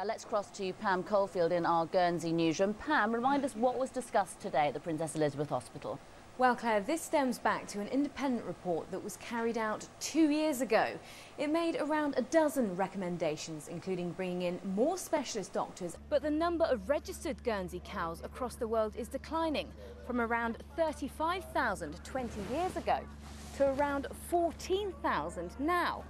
Let's cross to Pam Caulfield in our Guernsey newsroom. Pam, remind us what was discussed today at the Princess Elizabeth Hospital. Well, Claire, this stems back to an independent report that was carried out 2 years ago. It made around a dozen recommendations, including bringing in more specialist doctors. But the number of registered Guernsey cows across the world is declining, from around 35,000 20 years ago to around 14,000 now.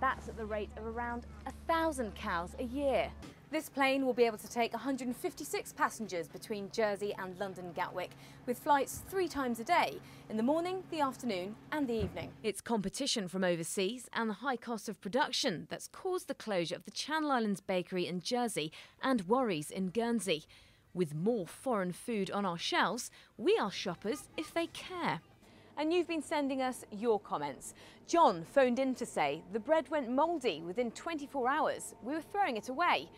That's at the rate of around 1,000 cows a year. This plane will be able to take 156 passengers between Jersey and London Gatwick, with flights 3 times a day, in the morning, the afternoon and the evening. It's competition from overseas and the high cost of production that's caused the closure of the Channel Islands bakery in Jersey and Worries in Guernsey. With more foreign food on our shelves, we ask shoppers if they care. And you've been sending us your comments. John phoned in to say the bread went mouldy within 24 hours. We were throwing it away.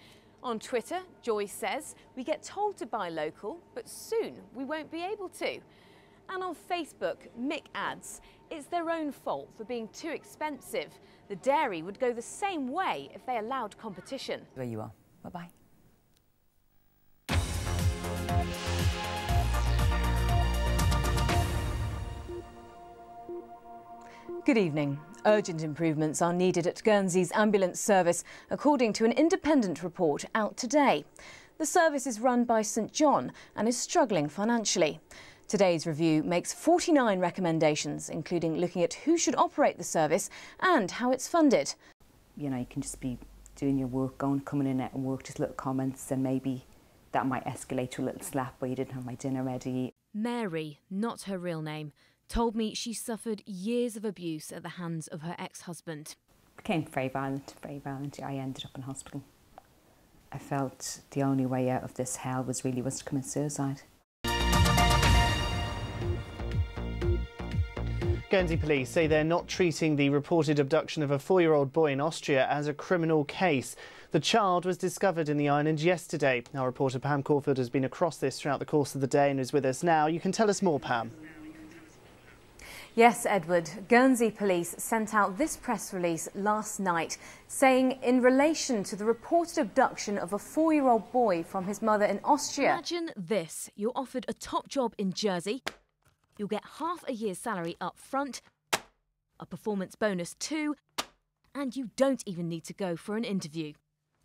On Twitter, Joyce says we get told to buy local, but soon we won't be able to. And on Facebook, Mick adds it's their own fault for being too expensive. The dairy would go the same way if they allowed competition. There you are. Bye-bye. Good evening. Urgent improvements are needed at Guernsey's ambulance service, according to an independent report out today. The service is run by St John and is struggling financially. Today's review makes 49 recommendations, including looking at who should operate the service and how it's funded. You know, you can just be doing your work, coming in at work, just little comments, and maybe that might escalate to a little slap where you didn't have my dinner ready. Mary, not her real name, told me she suffered years of abuse at the hands of her ex-husband. Became very violent, very violent. I ended up in hospital. I felt the only way out of this hell was to commit suicide. Guernsey police say they're not treating the reported abduction of a 4-year-old boy in Austria as a criminal case. The child was discovered in the island yesterday. Our reporter Pam Caulfield has been across this throughout the course of the day and is with us now. You can tell us more, Pam. Yes, Edward. Guernsey police sent out this press release last night saying in relation to the reported abduction of a 4-year-old boy from his mother in Austria. Imagine this. You're offered a top job in Jersey. You'll get half a year's salary up front, a performance bonus too, and you don't even need to go for an interview.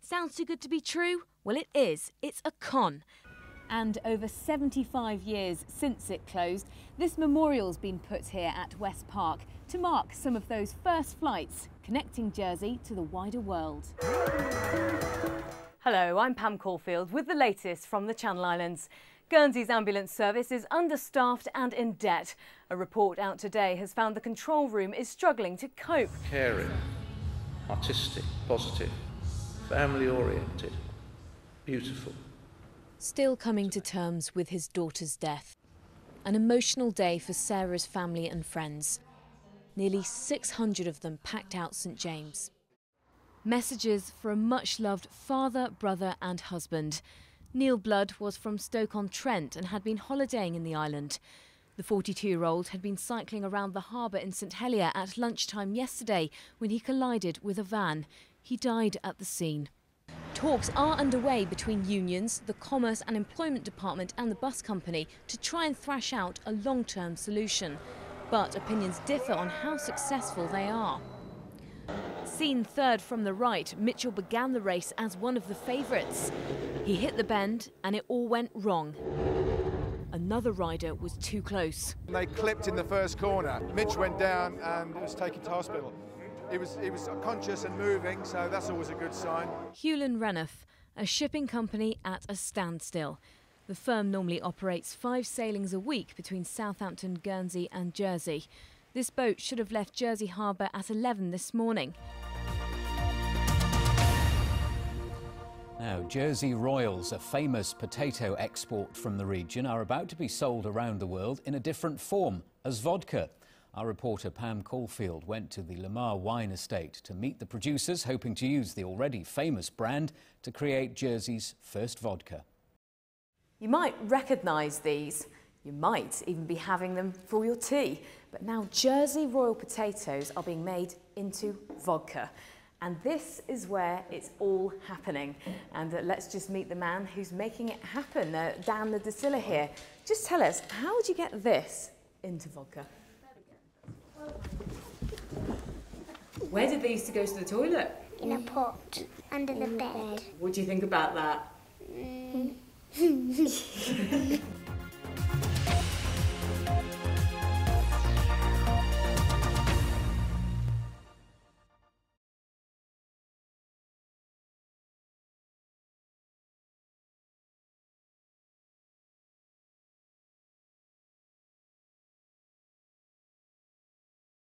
Sounds too good to be true? Well, it is. It's a con. And over 75 years since it closed, this memorial's been put here at West Park to mark some of those first flights connecting Jersey to the wider world. Hello, I'm Pam Caulfield with the latest from the Channel Islands. Guernsey's ambulance service is understaffed and in debt. A report out today has found the control room is struggling to cope. Caring, artistic, positive, family-oriented, beautiful. Still coming to terms with his daughter's death. An emotional day for Sarah's family and friends. Nearly 600 of them packed out St James. Messages for a much-loved father, brother and husband. Neil Blood was from Stoke-on-Trent and had been holidaying in the island. The 42-year-old had been cycling around the harbour in St Helier at lunchtime yesterday when he collided with a van. He died at the scene. Talks are underway between unions, the Commerce and Employment Department and the bus company to try and thrash out a long-term solution. But opinions differ on how successful they are. Seen third from the right, Mitchell began the race as one of the favourites. He hit the bend and it all went wrong. Another rider was too close. They clipped in the first corner. Mitch went down and was taken to hospital. He was conscious and moving, so that's always a good sign. Hewlin Renouf, a shipping company at a standstill. The firm normally operates 5 sailings a week between Southampton, Guernsey and Jersey. This boat should have left Jersey Harbour at 11 this morning. Now, Jersey Royals, a famous potato export from the region, are about to be sold around the world in a different form, as vodka. Our reporter Pam Caulfield went to the Lamar wine estate to meet the producers, hoping to use the already famous brand to create Jersey's first vodka. You might recognise these. You might even be having them for your tea. But now Jersey Royal potatoes are being made into vodka. And this is where it's all happening. And let's just meet the man who's making it happen, Dan the distiller here. Just tell us, how would you get this into vodka? Where did they used to go to the toilet? In a pot, under the bed. What do you think about that?